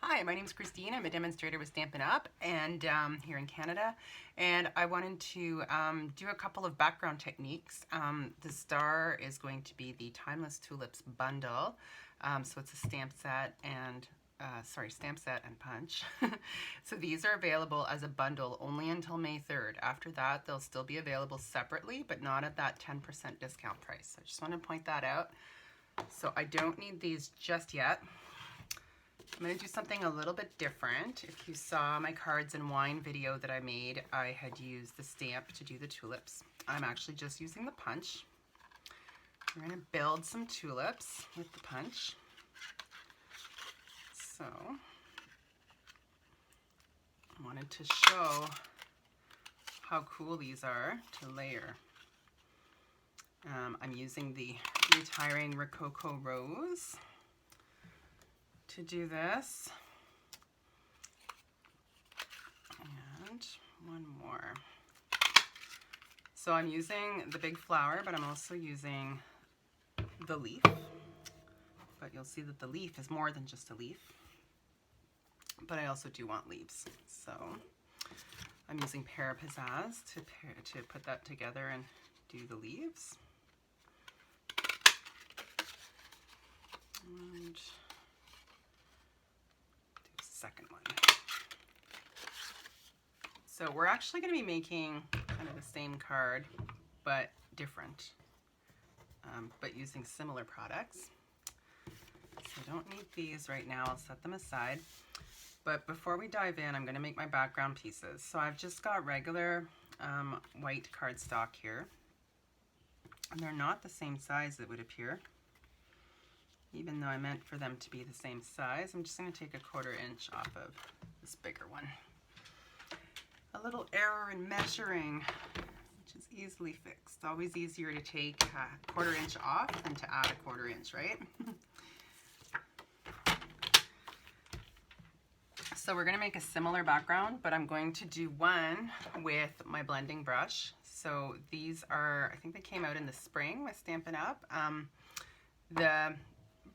Hi, my name is Christine. I'm a demonstrator with Stampin' Up! And here in Canada, and I wanted to do a couple of background techniques. The star is going to be the Timeless Tulips bundle, so it's a stamp set and stamp set and punch. So these are available as a bundle only until May 3rd. After that, they'll still be available separately, but not at that 10% discount price. So I just want to point that out. So I don't need these just yet. I'm going to do something a little bit different. If you saw my cards and wine video that I made, I had used the stamp to do the tulips. I'm actually just using the punch. We're going to build some tulips with the punch. So I wanted to show how cool these are to layer. I'm using the Retiring Rococo Rose to do this, and one more. So I'm using the big flower, but I'm also using the leaf, but you'll see that the leaf is more than just a leaf, but I also do want leaves. So I'm using Pear Pizzazz to put that together and do the leaves. And second one. So we're actually going to be making kind of the same card, but different, but using similar products. So I don't need these right now. I'll set them aside. But before we dive in, I'm going to make my background pieces. So I've just got regular white cardstock here. And they're not the same size, it would appear. Even though I meant for them to be the same size, I'm just going to take a 1/4 inch off of this bigger one. A little error in measuring, which is easily fixed. Always easier to take a 1/4 inch off than to add a 1/4 inch, right? So we're going to make a similar background, but I'm going to do one with my blending brush. So these are, I think they came out in the spring with Stampin' Up! The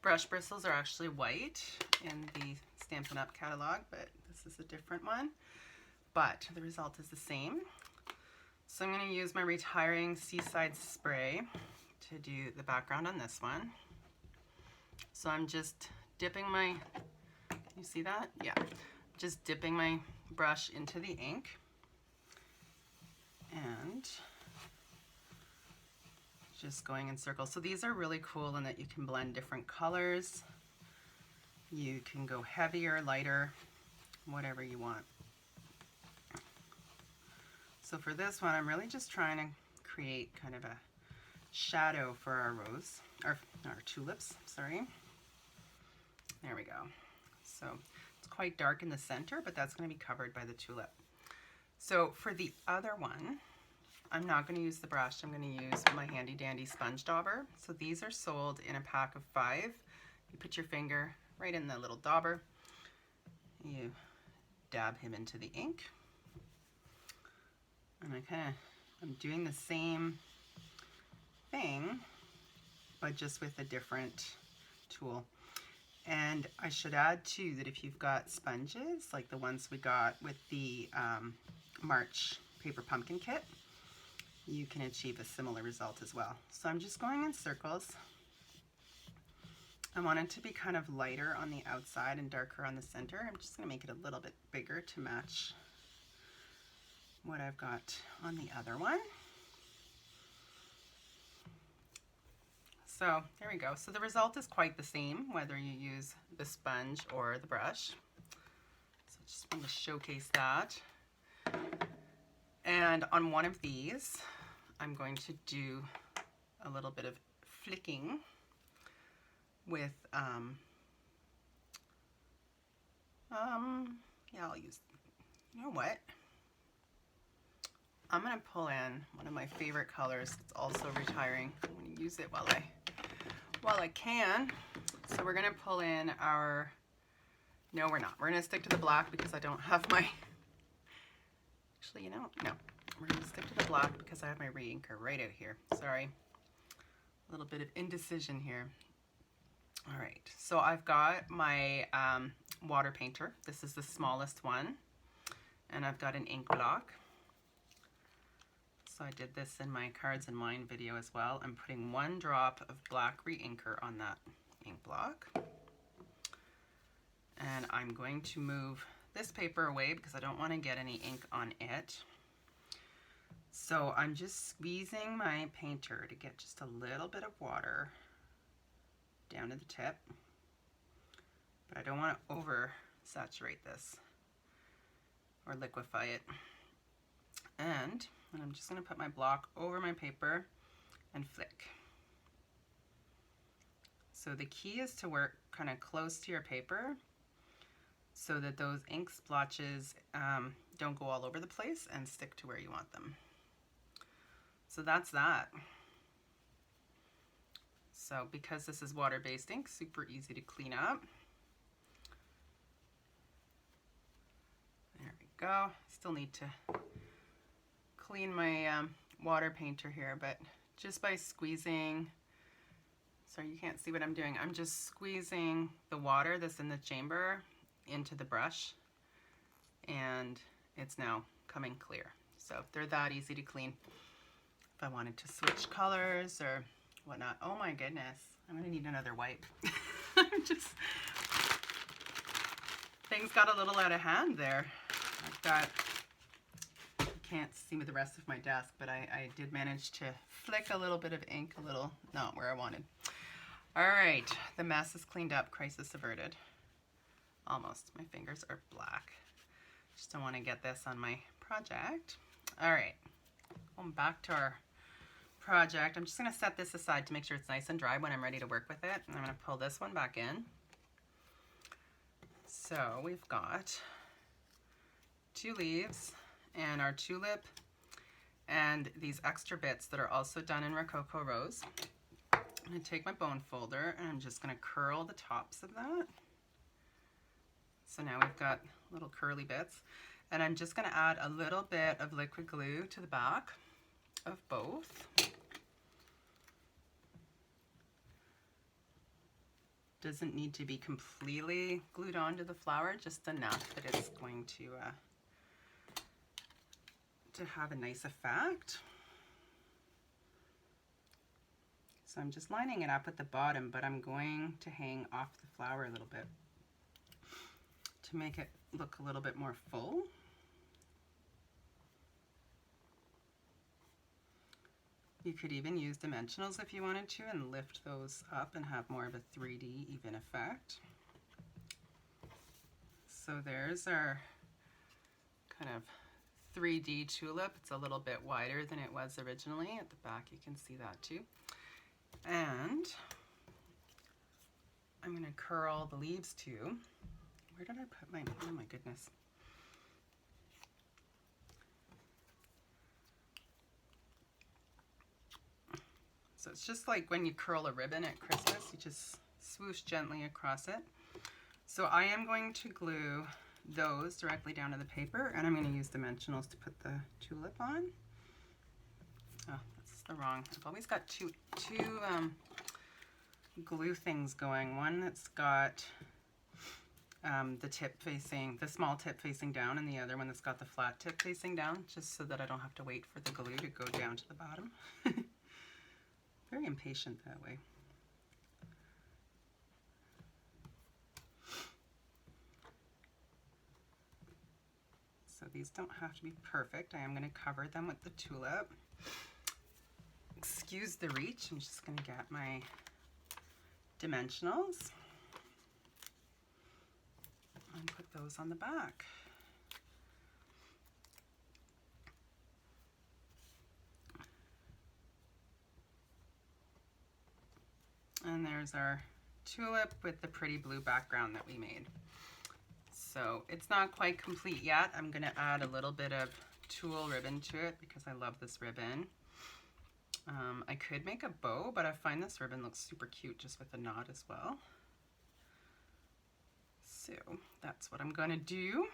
brush bristles are actually white in the Stampin' Up! Catalog, but this is a different one. But the result is the same. So I'm going to use my Retiring Seaside Spray to do the background on this one. So I'm just dipping my, you see that? Yeah. Just dipping my brush into the ink. And just going in circles. So these are really cool in that you can blend different colors. You can go heavier, lighter, whatever you want. So for this one, I'm really just trying to create kind of a shadow for our rose, or our tulips, sorry. There we go. So it's quite dark in the center, but that's going to be covered by the tulip. So for the other one, I'm not going to use the brush. I'm going to use my handy dandy sponge dauber. So these are sold in a pack of 5. You put your finger right in the little dauber. You dab him into the ink. And I'm doing the same thing, but just with a different tool. And I should add too that if you've got sponges, like the ones we got with the March Paper Pumpkin Kit, you can achieve a similar result as well. So I'm just going in circles. I want it to be kind of lighter on the outside and darker on the center. I'm just going to make it a little bit bigger to match what I've got on the other one. So there we go. So the result is quite the same, whether you use the sponge or the brush. So I just want to showcase that. And on one of these, I'm going to do a little bit of flicking with, yeah, I'll use, you know what? I'm going to pull in one of my favorite colors. It's also retiring. I'm going to use it while I can. So we're going to pull in our, no, we're not. We're going to stick to the black because I don't have my, actually, you know, no. We're going to stick to the black because I have my re-inker right out here. Sorry. A little bit of indecision here. All right, so I've got my water painter. This is the smallest one, and I've got an ink block. So I did this in my cards and wine video as well. I'm putting 1 drop of black re-inker on that ink block. And I'm going to move this paper away because I don't want to get any ink on it. So I'm just squeezing my painter to get just a little bit of water down to the tip. But I don't want to over saturate this or liquefy it. And I'm just going to put my block over my paper and flick. So the key is to work kind of close to your paper so that those ink splotches don't go all over the place and stick to where you want them. So that's that. So because this is water-based ink, super easy to clean up. There we go. Still need to clean my water painter here, but just by squeezing, sorry you can't see what I'm doing, I'm just squeezing the water that's in the chamber into the brush, and it's now coming clear. So they're that easy to clean. If I wanted to switch colors or whatnot, oh my goodness, I'm gonna need another wipe. Things got a little out of hand there. I've got, can't see with the rest of my desk, but I did manage to flick a little bit of ink, a little not where I wanted. All right, the mess is cleaned up, crisis averted. Almost, my fingers are black. Just don't want to get this on my project. All right, going back to our project. I'm just gonna set this aside to make sure it's nice and dry when I'm ready to work with it. And I'm gonna pull this one back in. So we've got 2 leaves and our tulip and these extra bits that are also done in Rococo Rose. I'm going to take my bone folder and I'm just going to curl the tops of that. So now we've got little curly bits, and I'm just going to add a little bit of liquid glue to the back of both. Doesn't need to be completely glued onto the flower, just enough that it's going to have a nice effect. So I'm just lining it up at the bottom, but I'm going to hang off the flower a little bit to make it look a little bit more full. You could even use dimensionals if you wanted to and lift those up and have more of a 3D even effect. So there's our kind of 3D tulip. It's a little bit wider than it was originally. At the back you can see that too. And I'm going to curl the leaves too. Where did I put my, oh my goodness. So it's just like when you curl a ribbon at Christmas, you just swoosh gently across it. So I am going to glue those directly down to the paper, and I'm going to use dimensionals to put the tulip on. Oh, that's the wrong. I've always got two glue things going. One that's got the small tip facing down, and the other one that's got the flat tip facing down, just so that I don't have to wait for the glue to go down to the bottom. Very impatient that way. So these don't have to be perfect. I am going to cover them with the tulip. Excuse the reach. I'm just going to get my dimensionals and put those on the back. And there's our tulip with the pretty blue background that we made. So it's not quite complete yet. I'm going to add a little bit of tulle ribbon to it because I love this ribbon. I could make a bow, but I find this ribbon looks super cute just with a knot as well. So that's what I'm going to do.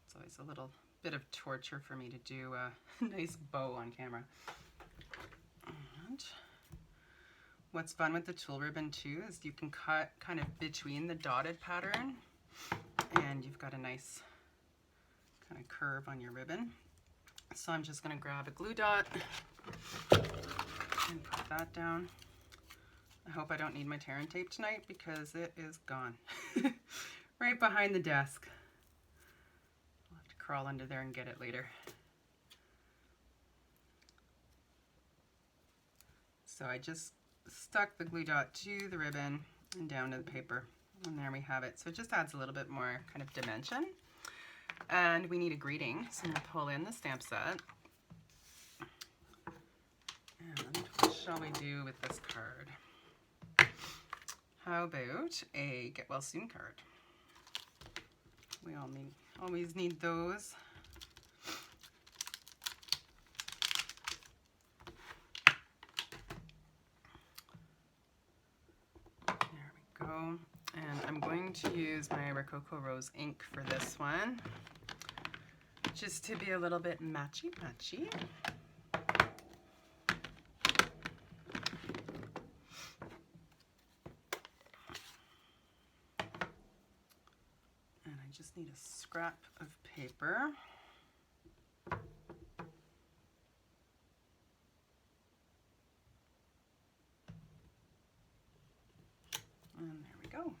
It's always a little bit of torture for me to do a nice bow on camera. And What's fun with the tulle ribbon too is you can cut kind of between the dotted pattern and you've got a nice kind of curve on your ribbon. So I'm just going to grab a glue dot and put that down. I hope I don't need my tear and tape tonight because it is gone. Right behind the desk. I'll have to crawl under there and get it later. So I just stuck the glue dot to the ribbon and down to the paper, and there we have it. So it just adds a little bit more kind of dimension. And we need a greeting, so I'm going to pull in the stamp set. And what shall we do with this card? How about a get well soon card? We always need those. Go. And I'm going to use my Rococo Rose ink for this one, just to be a little bit matchy-matchy. And I just need a scrap of paper. And there we go.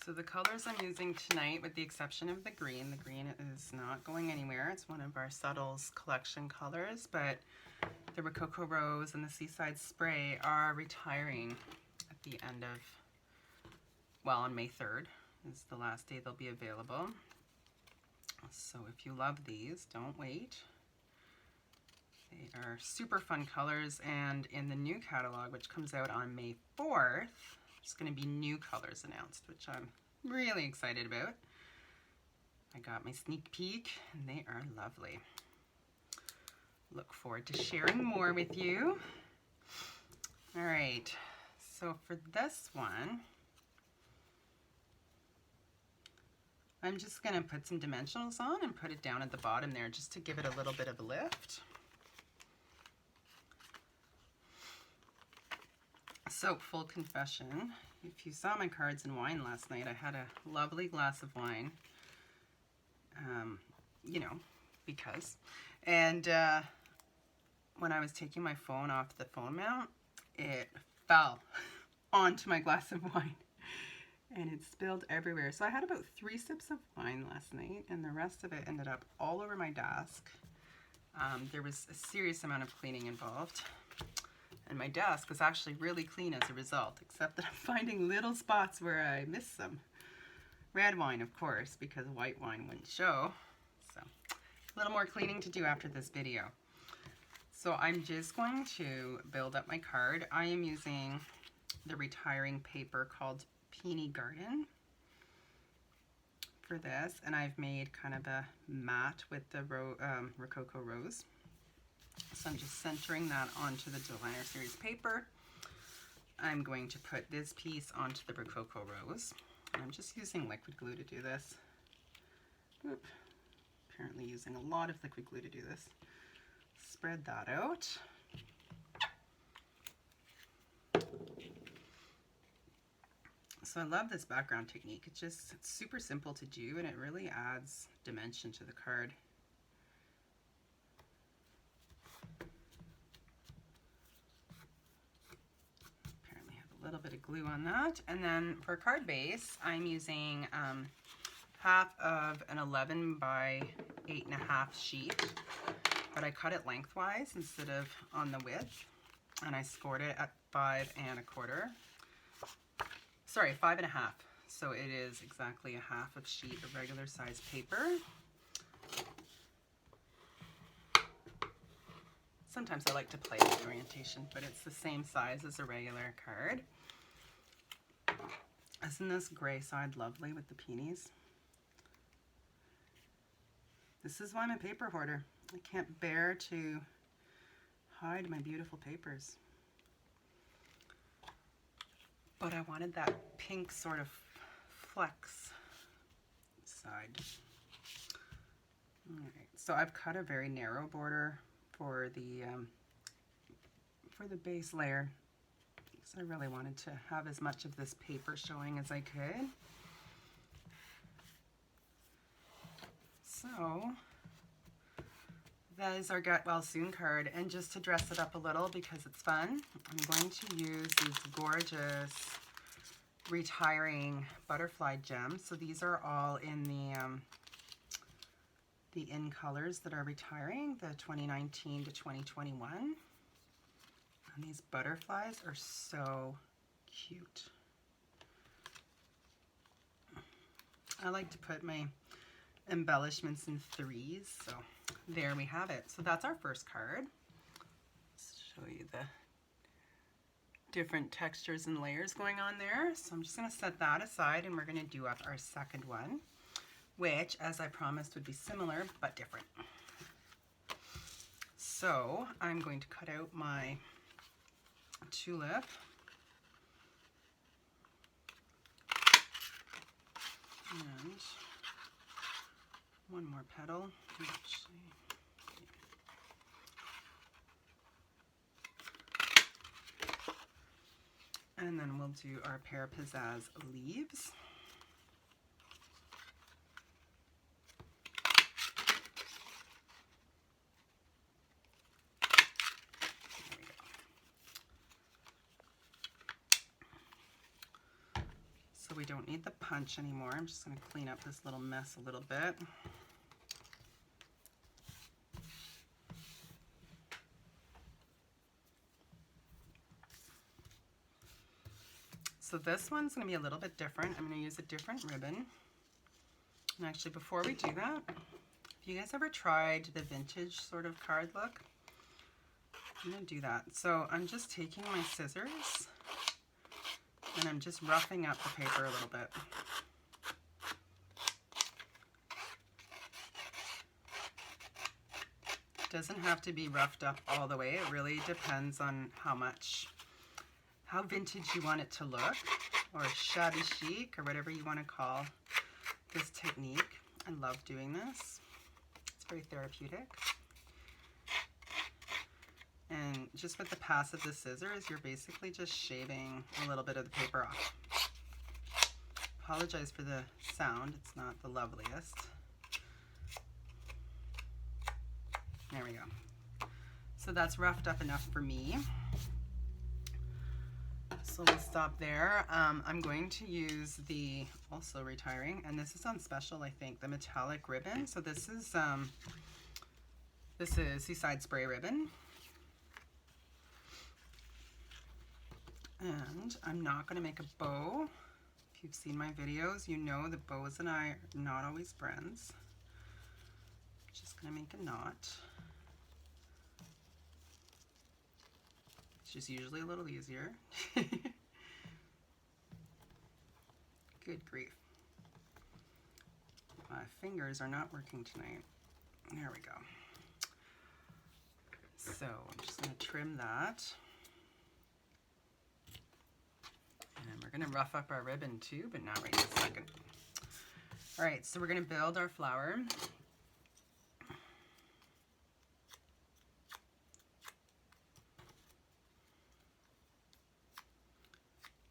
So the colors I'm using tonight, with the exception of the green is not going anywhere. It's one of our Subtles collection colors, but the Rococo Rose and the Seaside Spray are retiring at the end of, well, on May 3rd is the last day they'll be available. So if you love these, don't wait. They are super fun colors, and in the new catalog, which comes out on May 4th, there's going to be new colors announced, which I'm really excited about. I got my sneak peek, and they are lovely. Look forward to sharing more with you. All right, so for this one, I'm just going to put some dimensionals on and put it down at the bottom there just to give it a little bit of a lift. So, full confession, if you saw my cards and wine last night, I had a lovely glass of wine, you know, because. And when I was taking my phone off the phone mount, it fell onto my glass of wine and it spilled everywhere. So I had about 3 sips of wine last night, and the rest of it ended up all over my desk. There was a serious amount of cleaning involved. And my desk was actually really clean as a result, except that I'm finding little spots where I missed some. Red wine, of course, because white wine wouldn't show. So, a little more cleaning to do after this video. So I'm just going to build up my card. I am using the retiring paper called Peony Garden for this, and I've made kind of a matte with the Rococo Rose. So I'm just centering that onto the Designer Series paper. I'm going to put this piece onto the Rococo Rose. And I'm just using liquid glue to do this. Oop. Apparently using a lot of liquid glue to do this. Spread that out. So I love this background technique. It's super simple to do, and it really adds dimension to the card. Little bit of glue on that, and then for card base I'm using half of an 11 by 8.5 sheet, but I cut it lengthwise instead of on the width, and I scored it at 5 1/4. Sorry, 5 1/2. So it is exactly a half of sheet of regular size paper. Sometimes I like to play with orientation, but it's the same size as a regular card. Isn't this gray side lovely with the peonies? This is why I'm a paper hoarder. I can't bear to hide my beautiful papers. But I wanted that pink sort of flex side. All right, so I've cut a very narrow border for the base layer. So I really wanted to have as much of this paper showing as I could. So that is our Get Well Soon card, and just to dress it up a little because it's fun, I'm going to use these gorgeous retiring butterfly gems. So these are all in the in colors that are retiring, the 2019 to 2021. And these butterflies are so cute. I like to put my embellishments in threes, so there we have it. So that's our first card. Let's show you the different textures and layers going on there. So I'm just going to set that aside, and we're going to do up our second one, which, as I promised, would be similar but different. So I'm going to cut out my tulip. And one more petal, actually. And then we'll do our Pear Pizzazz leaves. There we go. So we don't need the punch anymore. I'm just going to clean up this little mess a little bit. So this one's going to be a little bit different. I'm going to use a different ribbon. And actually, before we do that, have you guys ever tried the vintage sort of card look? I'm going to do that. So I'm just taking my scissors and I'm just roughing up the paper a little bit. It doesn't have to be roughed up all the way. It really depends on how vintage you want it to look, or shabby chic, or whatever you want to call this technique. I love doing this. It's very therapeutic. And just with the pass of the scissors, you're basically just shaving a little bit of the paper off. Apologize for the sound, it's not the loveliest. There we go. So that's roughed up enough for me. So we'll stop there. I'm going to use the, also retiring, and this is on special, I think, the metallic ribbon. So this is Seaside Spray ribbon. And I'm not going to make a bow. If you've seen my videos, you know that bows and I are not always friends. I'm just going to make a knot. It's just usually a little easier. Good grief. My fingers are not working tonight. There we go. So I'm just going to trim that. And we're going to rough up our ribbon too, but not right this second. All right, so we're going to build our flower.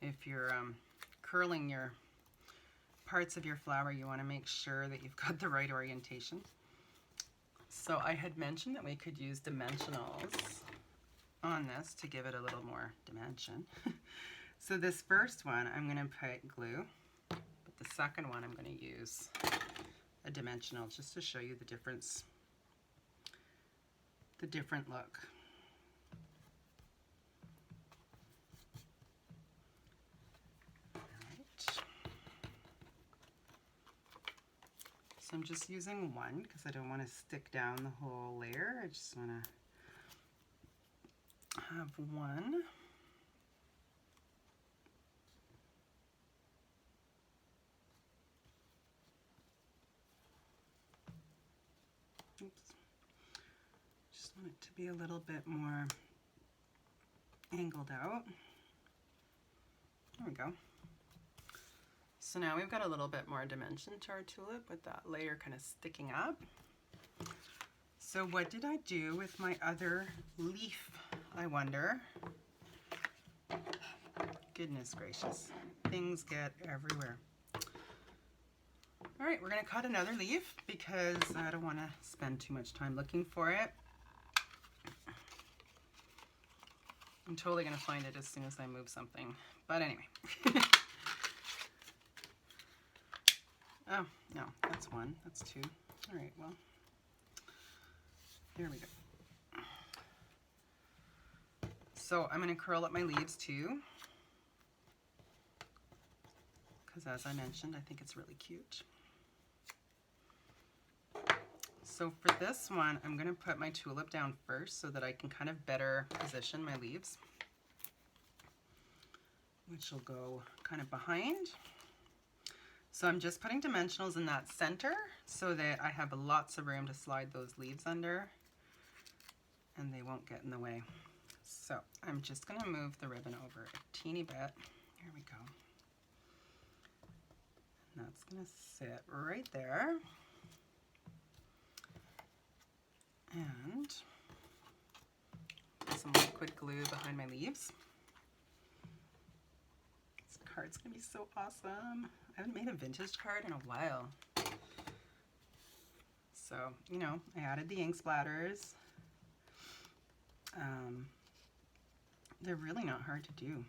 If you're curling your parts of your flower, you want to make sure that you've got the right orientation. So I had mentioned that we could use dimensionals on this to give it a little more dimension. So this first one, I'm going to put glue, but the second one, I'm going to use a dimensional just to show you the difference, the different look. So I'm just using one because I don't want to stick down the whole layer. I just want to have one. Oops. Just want it to be a little bit more angled out. There we go. So now we've got a little bit more dimension to our tulip with that layer kind of sticking up. So what did I do with my other leaf, I wonder? Goodness gracious, things get everywhere. All right, we're gonna cut another leaf because I don't wanna spend too much time looking for it. I'm totally gonna find it as soon as I move something, but anyway. Oh, no, that's one, that's two. All right, well, here we go. So I'm gonna curl up my leaves too, because as I mentioned, I think it's really cute. So for this one, I'm gonna put my tulip down first so that I can kind of better position my leaves, which will go kind of behind. So I'm just putting dimensionals in that center so that I have lots of room to slide those leaves under and they won't get in the way. So I'm just gonna move the ribbon over a teeny bit. Here we go. And that's gonna sit right there. And put some liquid glue behind my leaves. This card's gonna be so awesome. I haven't made a vintage card in a while. So, you know, I added the ink splatters. They're really not hard to do.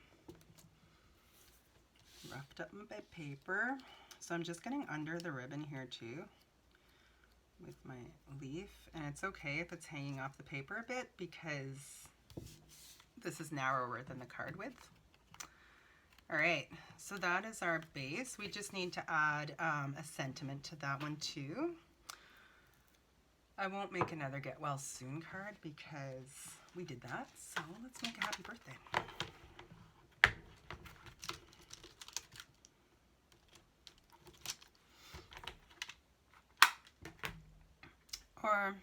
Roughed up my paper. So I'm just getting under the ribbon here too with my leaf, and it's okay if it's hanging off the paper a bit because this is narrower than the card width. All right, so that is our base. We just need to add a sentiment to that one too. I won't make another get well soon card because we did that, so let's make a happy birthday. Or,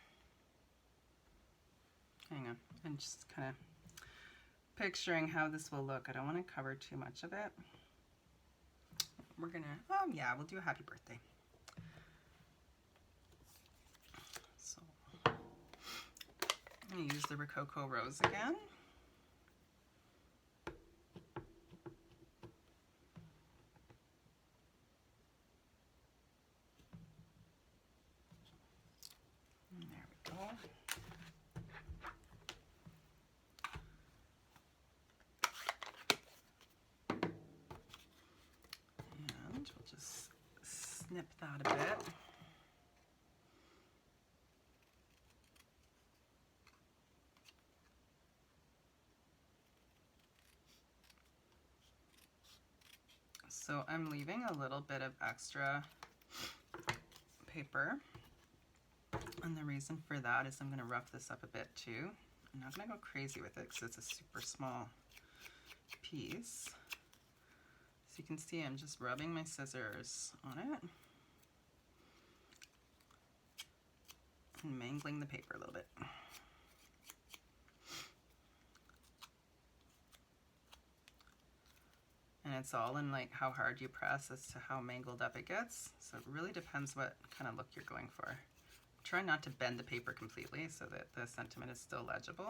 hang on, I'm just kind of picturing how this will look. I don't want to cover too much of it. We're gonna, oh yeah, we'll do a happy birthday. So, I'm gonna use the Rococo Rose again. And there we go. And we'll just snip that a bit. So I'm leaving a little bit of extra paper, and the reason for that is I'm going to rough this up a bit too. I'm not going to go crazy with it because it's a super small piece. So you can see I'm just rubbing my scissors on it and mangling the paper a little bit. And it's all in like how hard you press as to how mangled up it gets. So it really depends what kind of look you're going for. Try not to bend the paper completely so that the sentiment is still legible.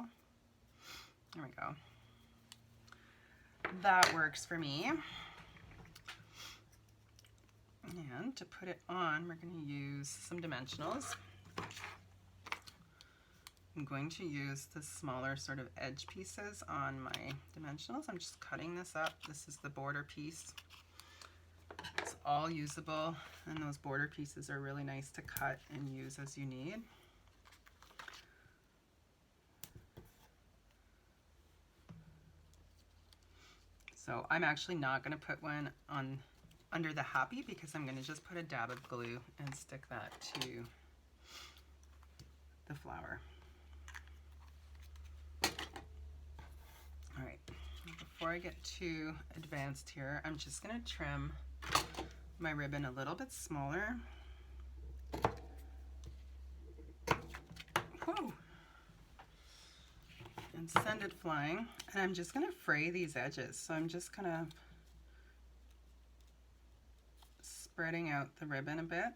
There we go. That works for me. And to put it on, we're going to use some dimensionals. I'm going to use the smaller sort of edge pieces on my dimensionals. I'm just cutting this up. This is the border piece. It's all usable, and those border pieces are really nice to cut and use as you need. So I'm actually not going to put one on under the happy because I'm going to just put a dab of glue and stick that to the flower. All right, before I get too advanced here, I'm just going to trim my ribbon a little bit smaller. Whoa. And send it flying. And I'm just going to fray these edges. So I'm just kind of spreading out the ribbon a bit.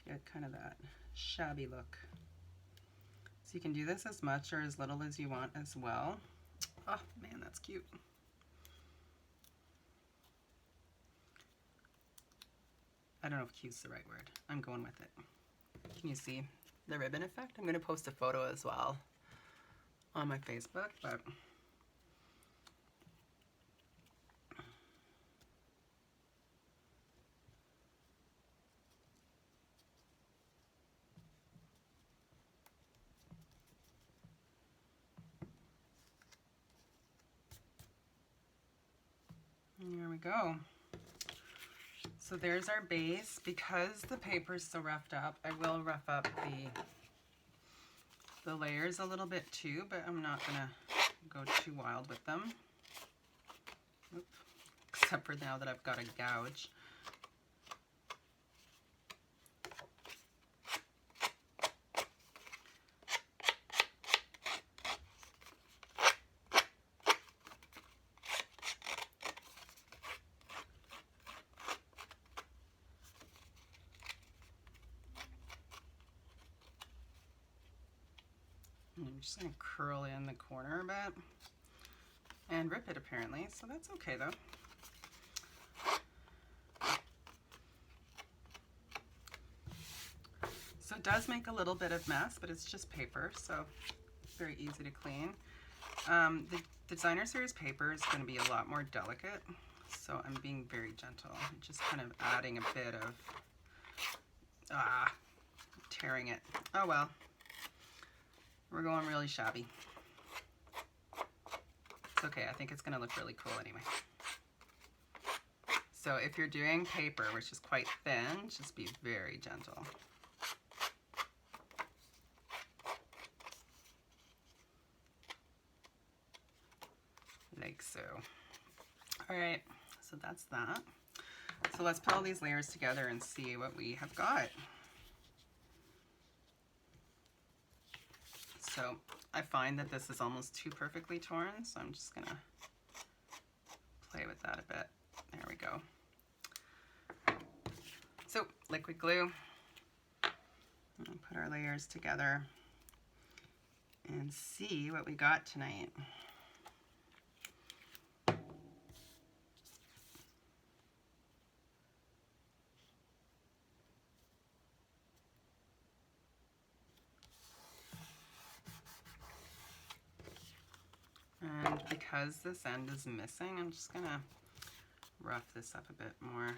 to get kind of that shabby look. So you can do this as much or as little as you want as well. Oh man, that's cute. I don't know if cute's the right word. I'm going with it. Can you see the ribbon effect? I'm going to post a photo as well on my Facebook, but there we go. So there's our base. Because the paper's so roughed up, I will rough up the layers a little bit too, but I'm not gonna go too wild with them. Oop. Except for now that I've got a gouge. I'm just going to curl in the corner a bit and rip it apparently, so that's okay though. So it does make a little bit of mess, but it's just paper, so it's very easy to clean. The designer series paper is going to be a lot more delicate, so I'm being very gentle. I'm just kind of adding a bit of, tearing it. Oh well. We're going really shabby. It's okay, I think it's gonna look really cool anyway. So if you're doing paper, which is quite thin, just be very gentle. Like so. All right, so that's that. So let's put all these layers together and see what we have got. So I find that this is almost too perfectly torn, so I'm just gonna play with that a bit. There we go. So liquid glue, and put our layers together and see what we got tonight. And because this end is missing, I'm just gonna rough this up a bit more.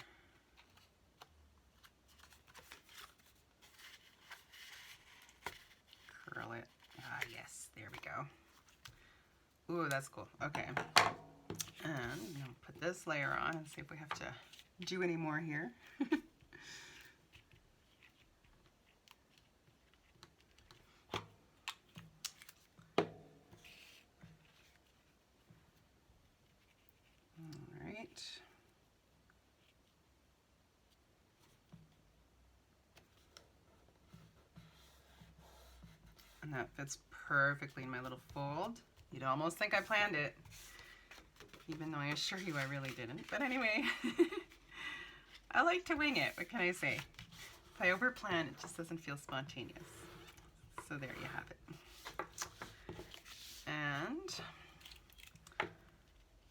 Curl it. Ah, yes, there we go. Ooh, that's cool. Okay. And I'll put this layer on and see if we have to do any more here. And that fits perfectly in my little fold. You'd almost think I planned it, even though I assure you I really didn't. But anyway, I like to wing it. What can I say? If I overplan, it just doesn't feel spontaneous. So there you have it. And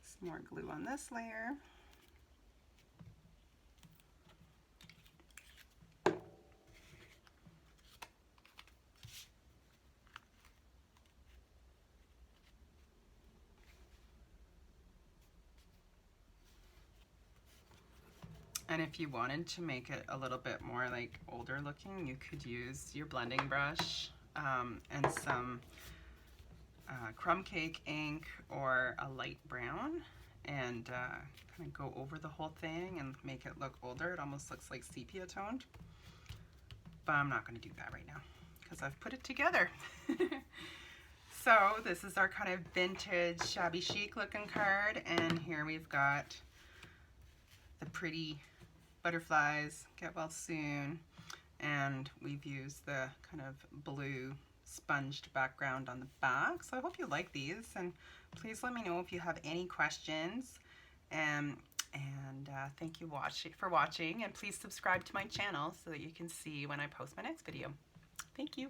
some more glue on this layer. And if you wanted to make it a little bit more like older looking, you could use your blending brush and some crumb cake ink or a light brown and kind of go over the whole thing and make it look older. It almost looks like sepia toned. But I'm not going to do that right now because I've put it together. So this is our kind of vintage shabby chic looking card, and here we've got the pretty butterflies, get well soon, and we've used the kind of blue sponged background on the back. So I hope you like these, and please let me know if you have any questions. And thank you for watching, and please subscribe to my channel so that you can see when I post my next video. Thank you.